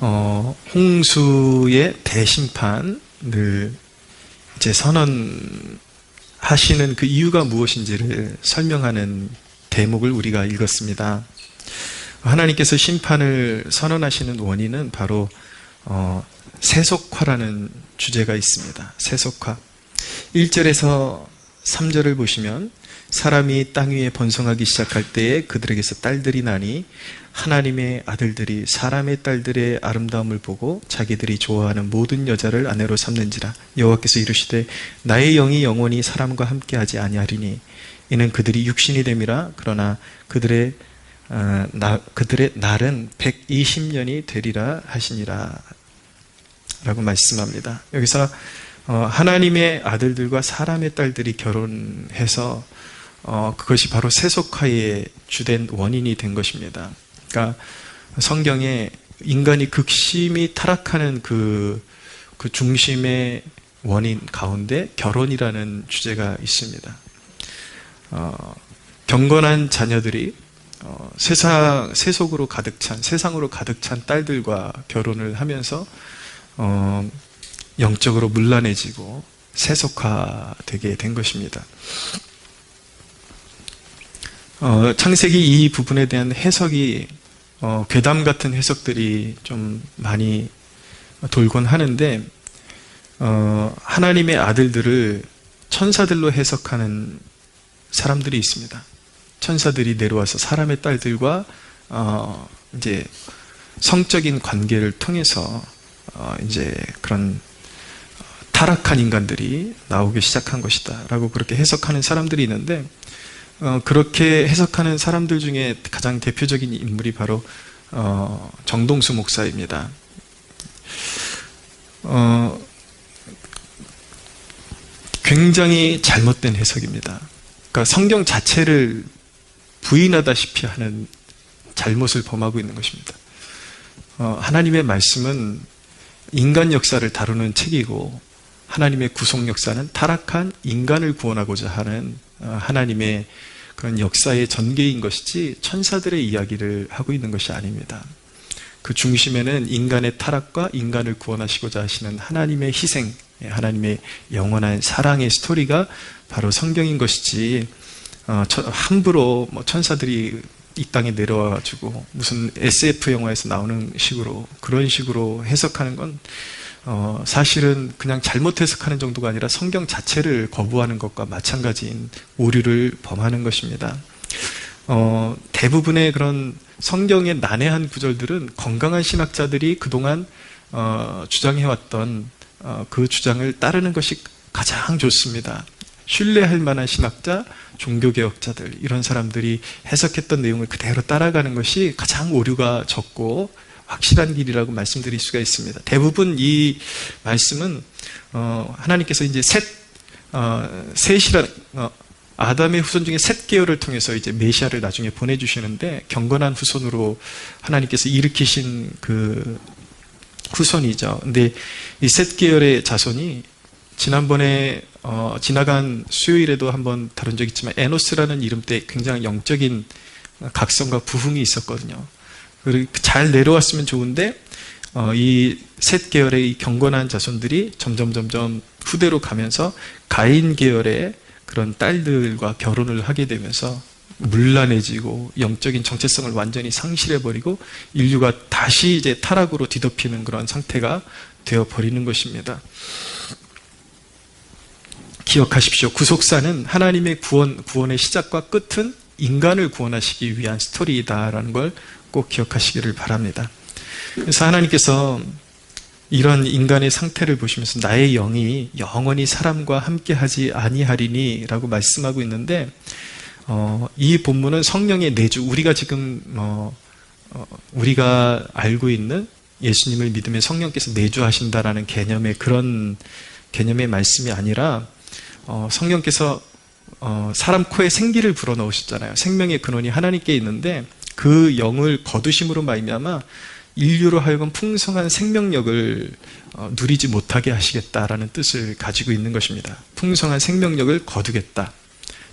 홍수의 대심판을 이제 선언하시는 그 이유가 무엇인지를 설명하는 대목을 우리가 읽었습니다. 하나님께서 심판을 선언하시는 원인은 바로 세속화라는 주제가 있습니다. 세속화. 1절에서 3절을 보시면 사람이 땅 위에 번성하기 시작할 때에 그들에게서 딸들이 나니 하나님의 아들들이 사람의 딸들의 아름다움을 보고 자기들이 좋아하는 모든 여자를 아내로 삼는지라. 여호와께서 이르시되 나의 영이 영원히 사람과 함께하지 아니하리니 이는 그들이 육신이 됨이라. 그러나 그들의 날은 120년이 되리라 하시니라 라고 말씀합니다. 여기서 하나님의 아들들과 사람의 딸들이 결혼해서 그것이 바로 세속화의 주된 원인이 된 것입니다. 그러니까 성경에 인간이 극심히 타락하는 그 중심의 원인 가운데 결혼이라는 주제가 있습니다. 경건한 자녀들이 세상으로 가득 찬 딸들과 결혼을 하면서 영적으로 문란해지고 세속화되게 된 것입니다. 창세기 이 부분에 대한 해석이 괴담 같은 해석들이 좀 많이 돌곤 하는데 하나님의 아들들을 천사들로 해석하는 사람들이 있습니다. 천사들이 내려와서 사람의 딸들과 이제 성적인 관계를 통해서 이제 그런 타락한 인간들이 나오기 시작한 것이다 라고 그렇게 해석하는 사람들이 있는데 그렇게 해석하는 사람들 중에 가장 대표적인 인물이 바로 정동수 목사입니다. 굉장히 잘못된 해석입니다. 그러니까 성경 자체를 부인하다시피 하는 잘못을 범하고 있는 것입니다. 하나님의 말씀은 인간 역사를 다루는 책이고 하나님의 구속 역사는 타락한 인간을 구원하고자 하는 하나님의 그런 역사의 전개인 것이지 천사들의 이야기를 하고 있는 것이 아닙니다. 그 중심에는 인간의 타락과 인간을 구원하시고자 하시는 하나님의 희생, 하나님의 영원한 사랑의 스토리가 바로 성경인 것이지 함부로 천사들이 이 땅에 내려와가지고 무슨 SF 영화에서 나오는 식으로 그런 식으로 해석하는 건 사실은 그냥 잘못 해석하는 정도가 아니라 성경 자체를 거부하는 것과 마찬가지인 오류를 범하는 것입니다. 대부분의 그런 성경의 난해한 구절들은 건강한 신학자들이 그동안 주장해왔던 그 주장을 따르는 것이 가장 좋습니다. 신뢰할 만한 신학자, 종교개혁자들 이런 사람들이 해석했던 내용을 그대로 따라가는 것이 가장 오류가 적고 확실한 길이라고 말씀드릴 수가 있습니다. 대부분 이 말씀은 하나님께서 이제 셋이라는 아담의 후손 중에 셋 계열을 통해서 이제 메시아를 나중에 보내주시는데 경건한 후손으로 하나님께서 일으키신 그 후손이죠. 근데 이 셋 계열의 자손이 지난번에 지나간 수요일에도 한번 다룬 적이 있지만 에노스라는 이름 때 굉장히 영적인 각성과 부흥이 있었거든요. 그리고 잘 내려왔으면 좋은데 이 셋 계열의 이 경건한 자손들이 점점 후대로 가면서 가인 계열의 그런 딸들과 결혼을 하게 되면서 문란해지고 영적인 정체성을 완전히 상실해버리고 인류가 다시 이제 타락으로 뒤덮이는 그런 상태가 되어버리는 것입니다. 기억하십시오. 구속사는 하나님의 구원의 시작과 끝은 인간을 구원하시기 위한 스토리이다라는 걸 꼭 기억하시기를 바랍니다. 그래서 하나님께서 이런 인간의 상태를 보시면서 나의 영이 영원히 사람과 함께하지 아니하리니 라고 말씀하고 있는데 이 본문은 성령의 내주, 우리가 지금 우리가 알고 있는 예수님을 믿으면 성령께서 내주하신다라는 개념의 그런 개념의 말씀이 아니라 성령께서 사람 코에 생기를 불어넣으셨잖아요. 생명의 근원이 하나님께 있는데 그 영을 거두심으로 말미암아 인류로 하여금 풍성한 생명력을 누리지 못하게 하시겠다라는 뜻을 가지고 있는 것입니다. 풍성한 생명력을 거두겠다.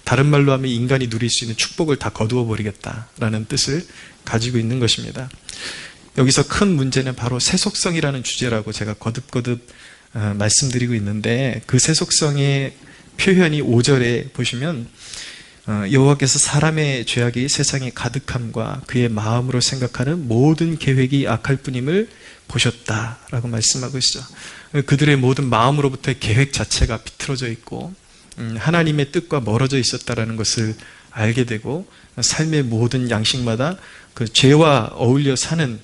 다른 말로 하면 인간이 누릴 수 있는 축복을 다 거두어 버리겠다라는 뜻을 가지고 있는 것입니다. 여기서 큰 문제는 바로 세속성이라는 주제라고 제가 거듭거듭 말씀드리고 있는데, 그 세속성의 표현이 5절에 보시면 여호와께서 사람의 죄악이 세상에 가득함과 그의 마음으로 생각하는 모든 계획이 악할 뿐임을 보셨다라고 말씀하고 있죠. 그들의 모든 마음으로부터의 계획 자체가 비틀어져 있고 하나님의 뜻과 멀어져 있었다라는 것을 알게 되고, 삶의 모든 양식마다 그 죄와 어울려 사는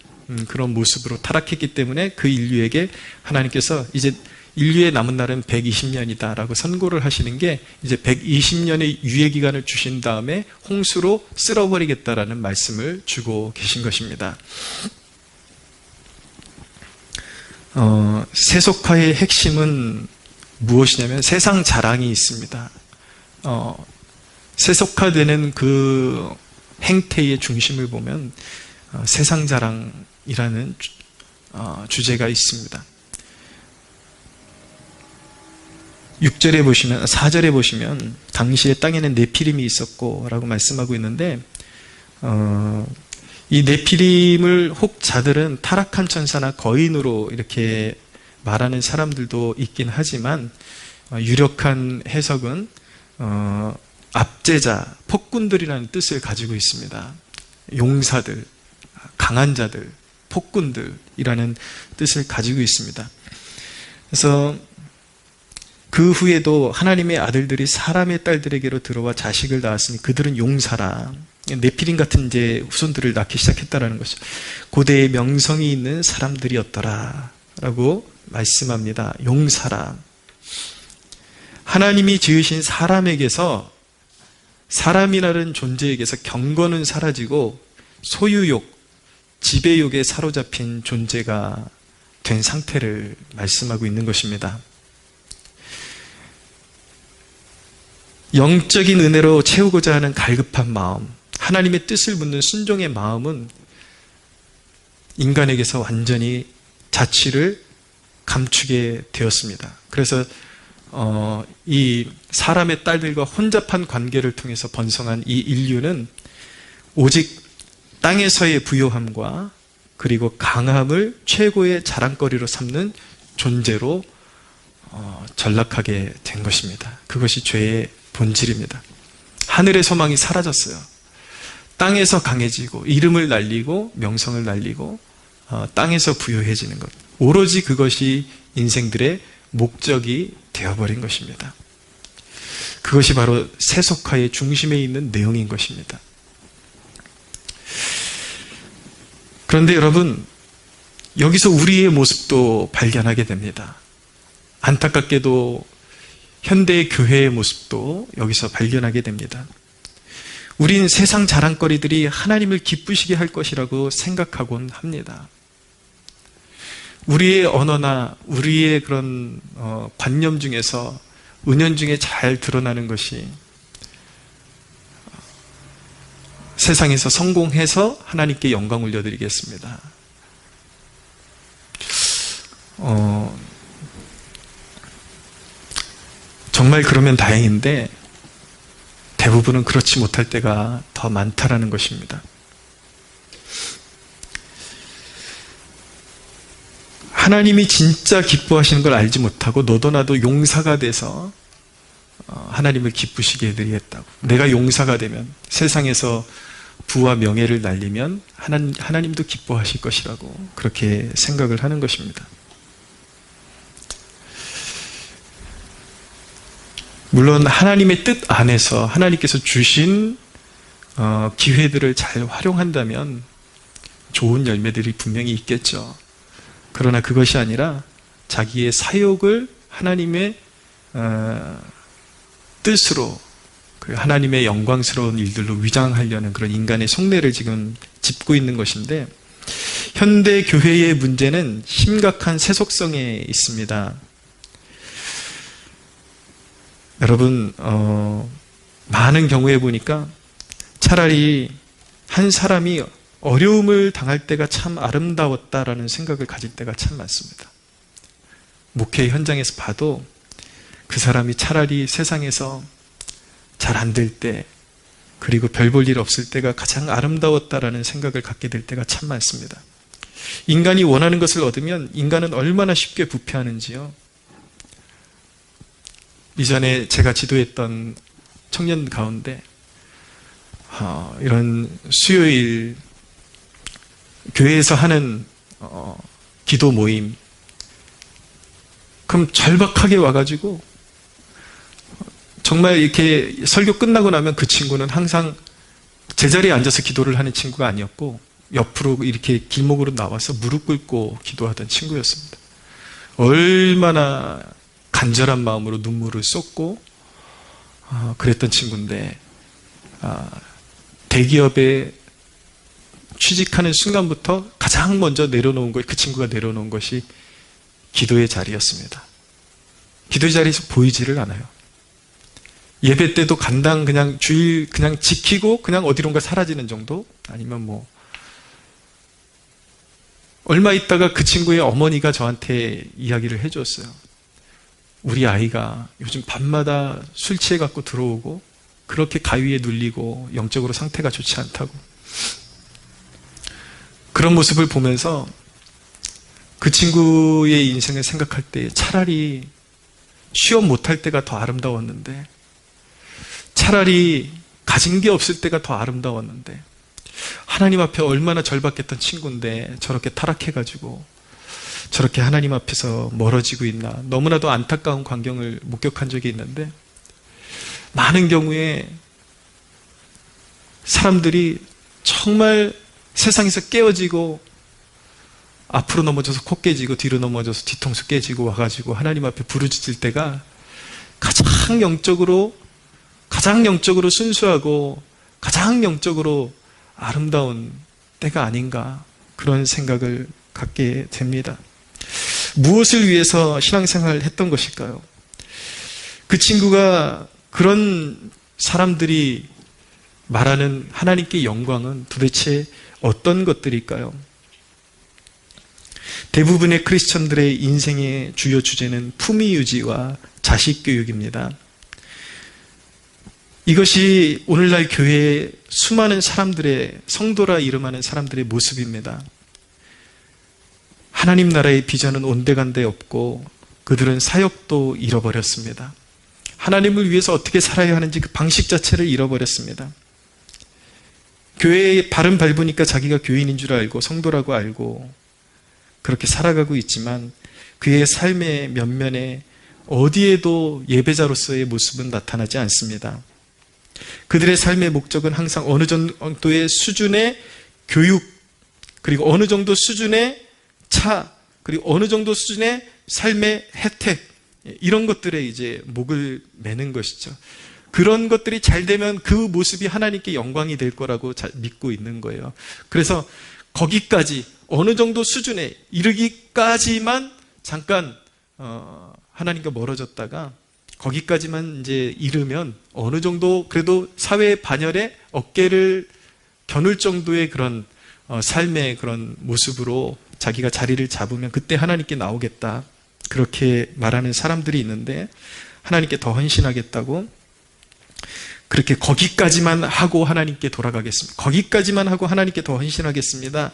그런 모습으로 타락했기 때문에 그 인류에게 하나님께서 이제 인류의 남은 날은 120년이다 라고 선고를 하시는 게, 이제 120년의 유예기간을 주신 다음에 홍수로 쓸어버리겠다라는 말씀을 주고 계신 것입니다. 세속화의 핵심은 무엇이냐면 세상 자랑이 있습니다. 세속화되는 그 행태의 중심을 보면 세상 자랑이라는 주제가 있습니다. 6절에 보시면, 4절에 보시면 당시에 땅에는 네피림이 있었고 라고 말씀하고 있는데, 이 네피림을 혹 자들은 타락한 천사나 거인으로 이렇게 말하는 사람들도 있긴 하지만, 유력한 해석은 압제자, 폭군들이라는 뜻을 가지고 있습니다. 용사들, 강한 자들, 폭군들이라는 뜻을 가지고 있습니다. 그래서 그 후에도 하나님의 아들들이 사람의 딸들에게로 들어와 자식을 낳았으니 그들은 용사라. 네피림 같은 이제 후손들을 낳기 시작했다라는 것이죠. 고대의 명성이 있는 사람들이었더라 라고 말씀합니다. 용사라. 하나님이 지으신 사람에게서, 사람이라는 존재에게서 경건은 사라지고 소유욕, 지배욕에 사로잡힌 존재가 된 상태를 말씀하고 있는 것입니다. 영적인 은혜로 채우고자 하는 갈급한 마음, 하나님의 뜻을 묻는 순종의 마음은 인간에게서 완전히 자취를 감추게 되었습니다. 그래서 이 사람의 딸들과 혼잡한 관계를 통해서 번성한 이 인류는 오직 땅에서의 부요함과 그리고 강함을 최고의 자랑거리로 삼는 존재로 전락하게 된 것입니다. 그것이 죄의 본질입니다. 하늘의 소망이 사라졌어요. 땅에서 강해지고 이름을 날리고 명성을 날리고 땅에서 부유해지는 것, 오로지 그것이 인생들의 목적이 되어버린 것입니다. 그것이 바로 세속화의 중심에 있는 내용인 것입니다. 그런데 여러분, 여기서 우리의 모습도 발견하게 됩니다. 안타깝게도 현대의 교회의 모습도 여기서 발견하게 됩니다. 우린 세상 자랑거리들이 하나님을 기쁘시게 할 것이라고 생각하곤 합니다. 우리의 언어나 우리의 그런 관념 중에서, 은연 중에 잘 드러나는 것이 세상에서 성공해서 하나님께 영광 올려드리겠습니다. 정말 그러면 다행인데 대부분은 그렇지 못할 때가 더 많다라는 것입니다. 하나님이 진짜 기뻐하시는 걸 알지 못하고 너도 나도 용사가 돼서 하나님을 기쁘시게 해드리겠다고, 내가 용사가 되면 세상에서 부와 명예를 날리면 하나님도 기뻐하실 것이라고 그렇게 생각을 하는 것입니다. 물론 하나님의 뜻 안에서 하나님께서 주신 기회들을 잘 활용한다면 좋은 열매들이 분명히 있겠죠. 그러나 그것이 아니라 자기의 사욕을 하나님의 뜻으로, 하나님의 영광스러운 일들로 위장하려는 그런 인간의 속내를 지금 짚고 있는 것인데, 현대 교회의 문제는 심각한 세속성에 있습니다. 여러분, 많은 경우에 보니까 차라리 한 사람이 어려움을 당할 때가 참 아름다웠다라는 생각을 가질 때가 참 많습니다. 목회 현장에서 봐도 그 사람이 차라리 세상에서 잘 안 될 때, 그리고 별 볼 일 없을 때가 가장 아름다웠다라는 생각을 갖게 될 때가 참 많습니다. 인간이 원하는 것을 얻으면 인간은 얼마나 쉽게 부패하는지요. 이전에 제가 지도했던 청년 가운데 이런 수요일 교회에서 하는 기도 모임, 그럼 절박하게 와가지고 정말 이렇게 설교 끝나고 나면 그 친구는 항상 제자리에 앉아서 기도를 하는 친구가 아니었고 옆으로 이렇게 길목으로 나와서 무릎 꿇고 기도하던 친구였습니다. 얼마나 간절한 마음으로 눈물을 쏟고 그랬던 친구인데 대기업에 취직하는 순간부터 가장 먼저 내려놓은 것, 그 친구가 내려놓은 것이 기도의 자리였습니다. 기도의 자리에서 보이지를 않아요. 예배 때도 간당 그냥 주일 그냥 지키고 그냥 어디론가 사라지는 정도? 아니면 뭐 얼마 있다가 그 친구의 어머니가 저한테 이야기를 해줬어요. 우리 아이가 요즘 밤마다 술 취해 갖고 들어오고 그렇게 가위에 눌리고 영적으로 상태가 좋지 않다고. 그런 모습을 보면서 그 친구의 인생을 생각할 때 차라리 취업 못할 때가 더 아름다웠는데, 차라리 가진 게 없을 때가 더 아름다웠는데, 하나님 앞에 얼마나 절박했던 친구인데 저렇게 타락해가지고 저렇게 하나님 앞에서 멀어지고 있나, 너무나도 안타까운 광경을 목격한 적이 있는데, 많은 경우에 사람들이 정말 세상에서 깨어지고 앞으로 넘어져서 코 깨지고 뒤로 넘어져서 뒤통수 깨지고 와가지고 하나님 앞에 부르짖을 때가 가장 영적으로 순수하고 가장 영적으로 아름다운 때가 아닌가, 그런 생각을 갖게 됩니다. 무엇을 위해서 신앙생활을 했던 것일까요? 그 친구가, 그런 사람들이 말하는 하나님께 영광은 도대체 어떤 것들일까요? 대부분의 크리스천들의 인생의 주요 주제는 품위유지와 자식교육입니다. 이것이 오늘날 교회의 수많은 사람들의, 성도라 이름하는 사람들의 모습입니다. 하나님 나라의 비전은 온데간데 없고 그들은 사역도 잃어버렸습니다. 하나님을 위해서 어떻게 살아야 하는지 그 방식 자체를 잃어버렸습니다. 교회에 발은 밟으니까 자기가 교인인 줄 알고 성도라고 알고 그렇게 살아가고 있지만 그의 삶의 면면에 어디에도 예배자로서의 모습은 나타나지 않습니다. 그들의 삶의 목적은 항상 어느 정도의 수준의 교육, 그리고 어느 정도 수준의 차, 그리고 어느 정도 수준의 삶의 혜택, 이런 것들에 이제 목을 매는 것이죠. 그런 것들이 잘 되면 그 모습이 하나님께 영광이 될 거라고 믿고 있는 거예요. 그래서 거기까지 어느 정도 수준에 이르기까지만 잠깐 하나님과 멀어졌다가 거기까지만 이제 이르면 어느 정도 그래도 사회 반열에 어깨를 겨눌 정도의 그런 삶의 그런 모습으로 자기가 자리를 잡으면 그때 하나님께 나오겠다, 그렇게 말하는 사람들이 있는데, 하나님께 더 헌신하겠다고 그렇게 거기까지만 하고 하나님께 돌아가겠습니다, 거기까지만 하고 하나님께 더 헌신하겠습니다,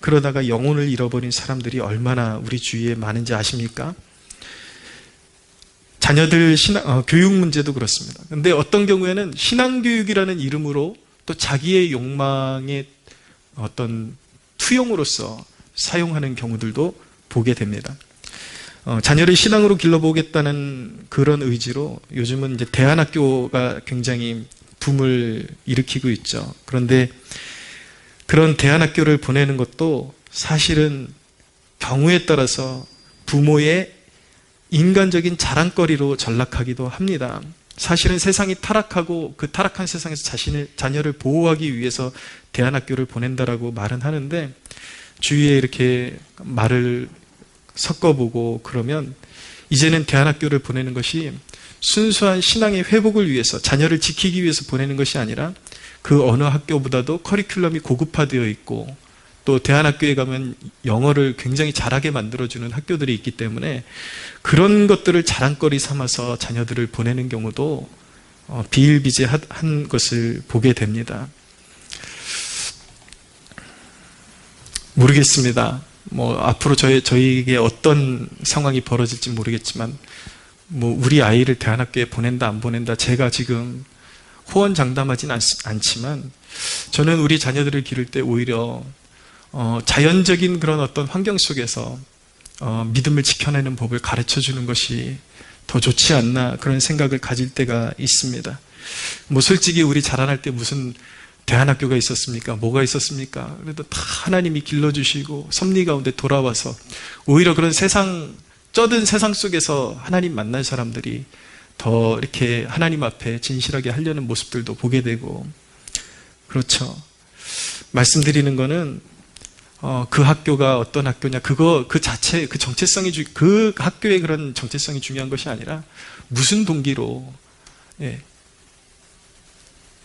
그러다가 영혼을 잃어버린 사람들이 얼마나 우리 주위에 많은지 아십니까? 자녀들 교육 문제도 그렇습니다. 근데 어떤 경우에는 신앙교육이라는 이름으로 또 자기의 욕망의 어떤 투영으로서 사용하는 경우들도 보게 됩니다. 자녀를 신앙으로 길러보겠다는 그런 의지로 요즘은 이제 대안학교가 굉장히 붐을 일으키고 있죠. 그런데 그런 대안학교를 보내는 것도 사실은 경우에 따라서 부모의 인간적인 자랑거리로 전락하기도 합니다. 사실은 세상이 타락하고 그 타락한 세상에서 자녀를 보호하기 위해서 대안학교를 보낸다라고 말은 하는데, 주위에 이렇게 말을 섞어보고 그러면 이제는 대안학교를 보내는 것이 순수한 신앙의 회복을 위해서, 자녀를 지키기 위해서 보내는 것이 아니라 그 어느 학교보다도 커리큘럼이 고급화되어 있고 또 대안학교에 가면 영어를 굉장히 잘하게 만들어주는 학교들이 있기 때문에 그런 것들을 자랑거리 삼아서 자녀들을 보내는 경우도 비일비재한 것을 보게 됩니다. 모르겠습니다. 앞으로 저희에게 어떤 상황이 벌어질지 모르겠지만, 우리 아이를 대안학교에 보낸다, 안 보낸다, 제가 지금 호언장담하진 않지만, 저는 우리 자녀들을 기를 때 오히려, 자연적인 그런 어떤 환경 속에서, 믿음을 지켜내는 법을 가르쳐 주는 것이 더 좋지 않나, 그런 생각을 가질 때가 있습니다. 솔직히 우리 자라날 때 무슨 대안학교가 있었습니까? 뭐가 있었습니까? 그래도 다 하나님이 길러주시고 섭리 가운데 돌아와서 오히려 그런 쩌든 세상 속에서 하나님 만난 사람들이 더 이렇게 하나님 앞에 진실하게 하려는 모습들도 보게 되고, 그렇죠. 말씀드리는 거는 그 학교가 어떤 학교냐, 그 자체, 그 정체성이, 그 학교의 그런 정체성이 중요한 것이 아니라 무슨 동기로, 예.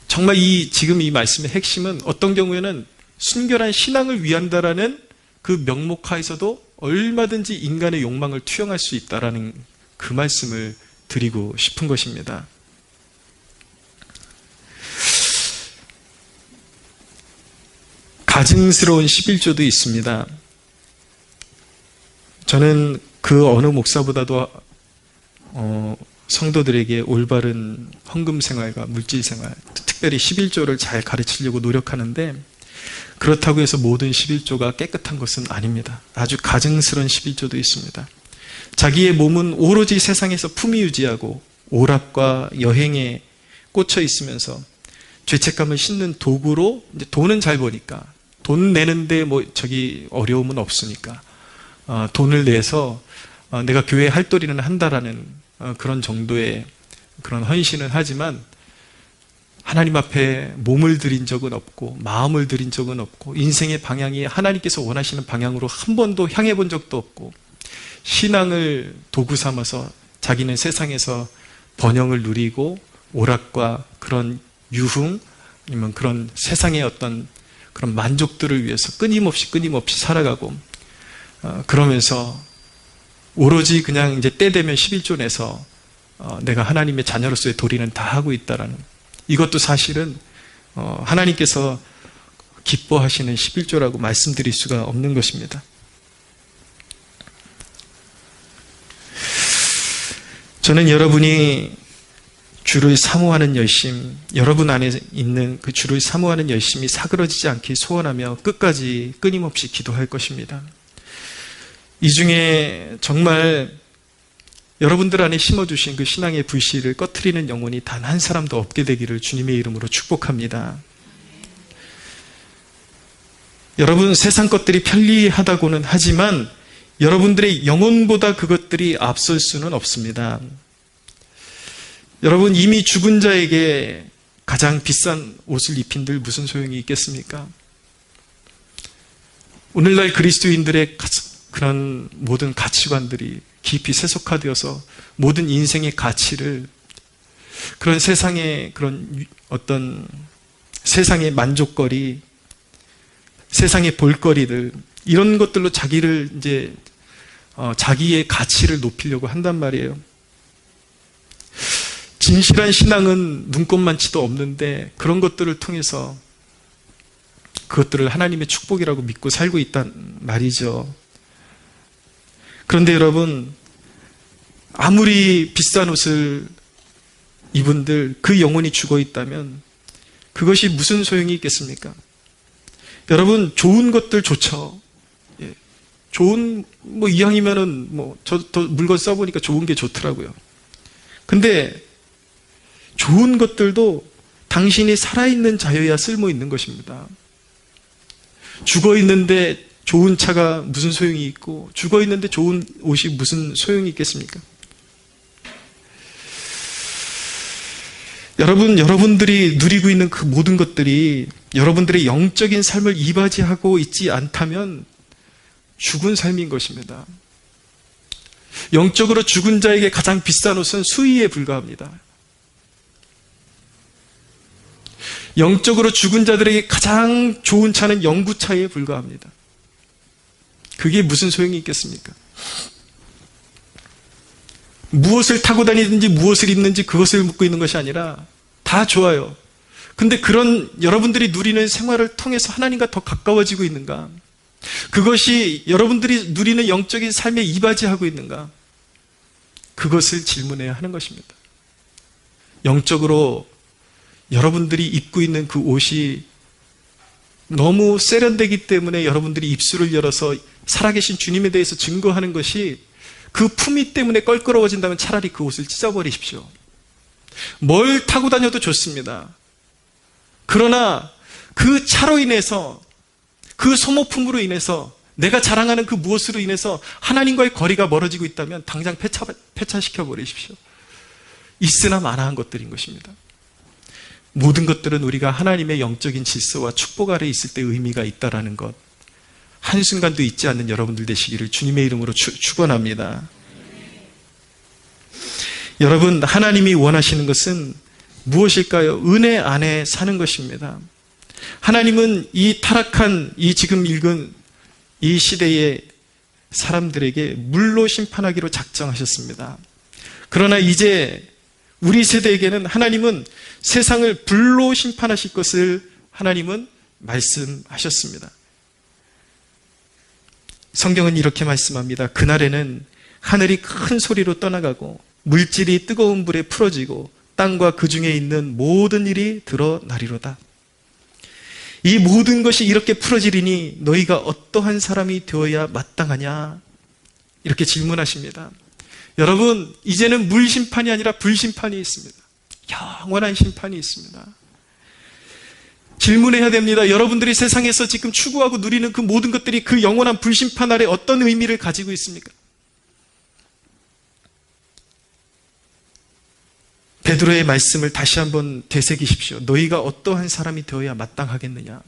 정말 지금 이 말씀의 핵심은 어떤 경우에는 순결한 신앙을 위한다라는 그 명목하에서도 얼마든지 인간의 욕망을 투영할 수 있다라는 그 말씀을 드리고 싶은 것입니다. 가증스러운 11조도 있습니다. 저는 그 어느 목사보다도 성도들에게 올바른 헌금 생활과 물질 생활, 특별히 11조를 잘 가르치려고 노력하는데, 그렇다고 해서 모든 11조가 깨끗한 것은 아닙니다. 아주 가증스러운 11조도 있습니다. 자기의 몸은 오로지 세상에서 품위 유지하고 오락과 여행에 꽂혀 있으면서 죄책감을 싣는 도구로, 이제 돈은 잘 버니까, 돈 내는데 어려움은 없으니까, 돈을 내서 내가 교회 할도리는 한다라는 그런 정도의 그런 헌신을 하지만, 하나님 앞에 몸을 들인 적은 없고 마음을 들인 적은 없고 인생의 방향이 하나님께서 원하시는 방향으로 한 번도 향해 본 적도 없고, 신앙을 도구 삼아서 자기는 세상에서 번영을 누리고 오락과 그런 유흥, 아니면 그런 세상의 어떤 그런 만족들을 위해서 끊임없이 살아가고, 그러면서 오로지 그냥 이제 때 되면 11조 내서 내가 하나님의 자녀로서의 도리는 다 하고 있다라는, 이것도 사실은 하나님께서 기뻐하시는 11조라고 말씀드릴 수가 없는 것입니다. 저는 여러분이 주를 사모하는 열심, 여러분 안에 있는 그 주를 사모하는 열심이 사그러지지 않길 소원하며 끝까지 끊임없이 기도할 것입니다. 이 중에 정말 여러분들 안에 심어주신 그 신앙의 불씨를 꺼트리는 영혼이 단 한 사람도 없게 되기를 주님의 이름으로 축복합니다. 여러분, 세상 것들이 편리하다고는 하지만 여러분들의 영혼보다 그것들이 앞설 수는 없습니다. 여러분, 이미 죽은 자에게 가장 비싼 옷을 입힌들 무슨 소용이 있겠습니까? 오늘날 그리스도인들의 그런 모든 가치관들이 깊이 세속화되어서 모든 인생의 가치를 그런 세상의 그런 어떤 세상의 만족거리, 세상의 볼거리들, 이런 것들로 자기를 이제 자기의 가치를 높이려고 한단 말이에요. 진실한 신앙은 눈꼽만치도 없는데 그런 것들을 통해서 그것들을 하나님의 축복이라고 믿고 살고 있단 말이죠. 그런데 여러분, 아무리 비싼 옷을 입은들 그 영혼이 죽어 있다면 그것이 무슨 소용이 있겠습니까? 여러분, 좋은 것들 좋죠. 예. 좋은, 이왕이면은, 저 물건 써보니까 좋은 게 좋더라고요. 근데, 좋은 것들도 당신이 살아있는 자여야 쓸모 있는 것입니다. 죽어 있는데 좋은 차가 무슨 소용이 있고, 죽어 있는데 좋은 옷이 무슨 소용이 있겠습니까? 여러분들이 누리고 있는 그 모든 것들이 여러분들의 영적인 삶을 이바지하고 있지 않다면 죽은 삶인 것입니다. 영적으로 죽은 자에게 가장 비싼 옷은 수의에 불과합니다. 영적으로 죽은 자들에게 가장 좋은 차는 영구차에 불과합니다. 그게 무슨 소용이 있겠습니까? 무엇을 타고 다니든지 무엇을 입는지 그것을 묻고 있는 것이 아니라 다 좋아요. 근데 그런 여러분들이 누리는 생활을 통해서 하나님과 더 가까워지고 있는가? 그것이 여러분들이 누리는 영적인 삶에 이바지하고 있는가? 그것을 질문해야 하는 것입니다. 영적으로 여러분들이 입고 있는 그 옷이 너무 세련되기 때문에 여러분들이 입술을 열어서 살아계신 주님에 대해서 증거하는 것이 그 품위 때문에 껄끄러워진다면 차라리 그 옷을 찢어버리십시오. 뭘 타고 다녀도 좋습니다. 그러나 그 차로 인해서, 그 소모품으로 인해서, 내가 자랑하는 그 무엇으로 인해서 하나님과의 거리가 멀어지고 있다면 당장 폐차시켜 버리십시오. 있으나 마나한 것들인 것입니다. 모든 것들은 우리가 하나님의 영적인 질서와 축복 아래 있을 때 의미가 있다라는 것, 한순간도 잊지 않는 여러분들 되시기를 주님의 이름으로 축원합니다. 여러분, 하나님이 원하시는 것은 무엇일까요? 은혜 안에 사는 것입니다. 하나님은 이 타락한, 이 지금 읽은 이 시대의 사람들에게 물로 심판하기로 작정하셨습니다. 그러나 이제 우리 세대에게는 하나님은 세상을 불로 심판하실 것을 하나님은 말씀하셨습니다. 성경은 이렇게 말씀합니다. 그날에는 하늘이 큰 소리로 떠나가고 물질이 뜨거운 불에 풀어지고 땅과 그 중에 있는 모든 일이 드러나리로다. 이 모든 것이 이렇게 풀어지리니 너희가 어떠한 사람이 되어야 마땅하냐? 이렇게 질문하십니다. 여러분, 이제는 물 심판이 아니라 불 심판이 있습니다. 영원한 심판이 있습니다. 질문해야 됩니다. 여러분들이 세상에서 지금 추구하고 누리는 그 모든 것들이 그 영원한 불심판 아래 어떤 의미를 가지고 있습니까? 베드로의 말씀을 다시 한번 되새기십시오. 너희가 어떠한 사람이 되어야 마땅하겠느냐?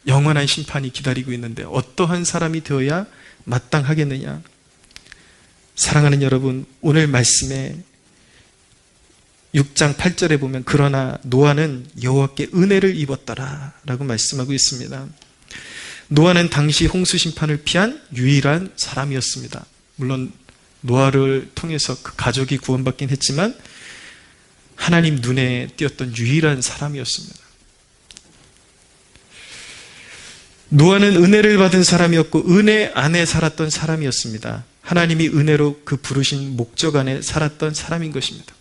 영원한 심판이 기다리고 있는데 어떠한 사람이 되어야 마땅하겠느냐? 사랑하는 여러분, 오늘 말씀에 6장 8절에 보면 그러나 노아는 여호와께 은혜를 입었더라 라고 말씀하고 있습니다. 노아는 당시 홍수 심판을 피한 유일한 사람이었습니다. 물론 노아를 통해서 그 가족이 구원받긴 했지만 하나님 눈에 띄었던 유일한 사람이었습니다. 노아는 은혜를 받은 사람이었고 은혜 안에 살았던 사람이었습니다. 하나님이 은혜로 그 부르신 목적 안에 살았던 사람인 것입니다.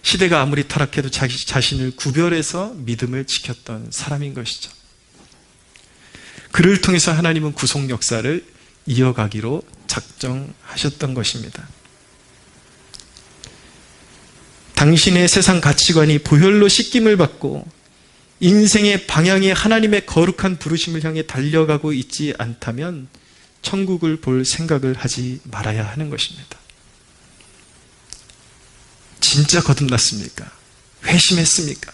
시대가 아무리 타락해도 자신을 구별해서 믿음을 지켰던 사람인 것이죠. 그를 통해서 하나님은 구속 역사를 이어가기로 작정하셨던 것입니다. 당신의 세상 가치관이 보혈로 씻김을 받고 인생의 방향이 하나님의 거룩한 부르심을 향해 달려가고 있지 않다면 천국을 볼 생각을 하지 말아야 하는 것입니다. 진짜 거듭났습니까? 회심했습니까?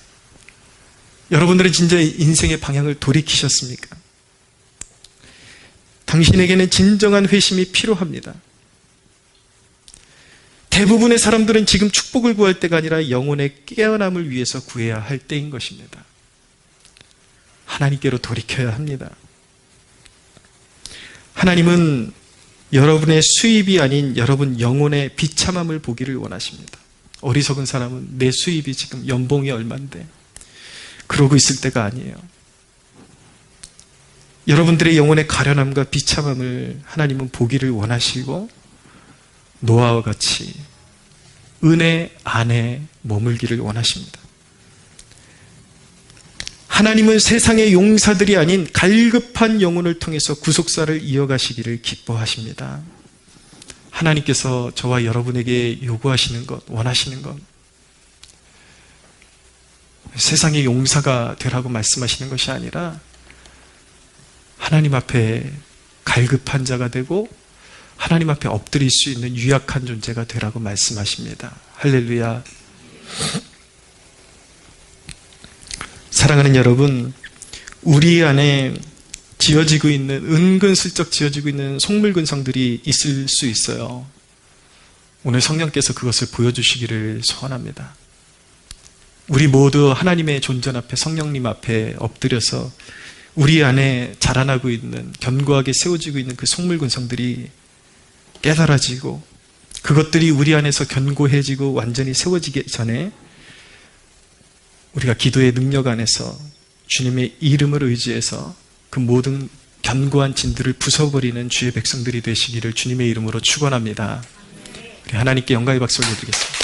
여러분들은 진짜 인생의 방향을 돌이키셨습니까? 당신에게는 진정한 회심이 필요합니다. 대부분의 사람들은 지금 축복을 구할 때가 아니라 영혼의 깨어남을 위해서 구해야 할 때인 것입니다. 하나님께로 돌이켜야 합니다. 하나님은 여러분의 수입이 아닌 여러분 영혼의 비참함을 보기를 원하십니다. 어리석은 사람은 내 수입이 지금 연봉이 얼만데 그러고 있을 때가 아니에요. 여러분들의 영혼의 가련함과 비참함을 하나님은 보기를 원하시고 노아와 같이 은혜 안에 머물기를 원하십니다. 하나님은 세상의 용사들이 아닌 갈급한 영혼을 통해서 구속사를 이어가시기를 기뻐하십니다. 하나님께서 저와 여러분에게 요구하시는 것, 원하시는 것, 세상의 용사가 되라고 말씀하시는 것이 아니라 하나님 앞에 갈급한 자가 되고 하나님 앞에 엎드릴 수 있는 유약한 존재가 되라고 말씀하십니다. 할렐루야. 사랑하는 여러분, 우리 안에 지어지고 있는, 은근슬쩍 지어지고 있는 속물근성들이 있을 수 있어요. 오늘 성령께서 그것을 보여주시기를 소원합니다. 우리 모두 하나님의 존전 앞에, 성령님 앞에 엎드려서 우리 안에 자라나고 있는, 견고하게 세워지고 있는 그 속물근성들이 깨달아지고 그것들이 우리 안에서 견고해지고 완전히 세워지기 전에 우리가 기도의 능력 안에서 주님의 이름을 의지해서 그 모든 견고한 진들을 부숴버리는 주의 백성들이 되시기를 주님의 이름으로 축원합니다. 우리 하나님께 영광의 박수 올려드리겠습니다.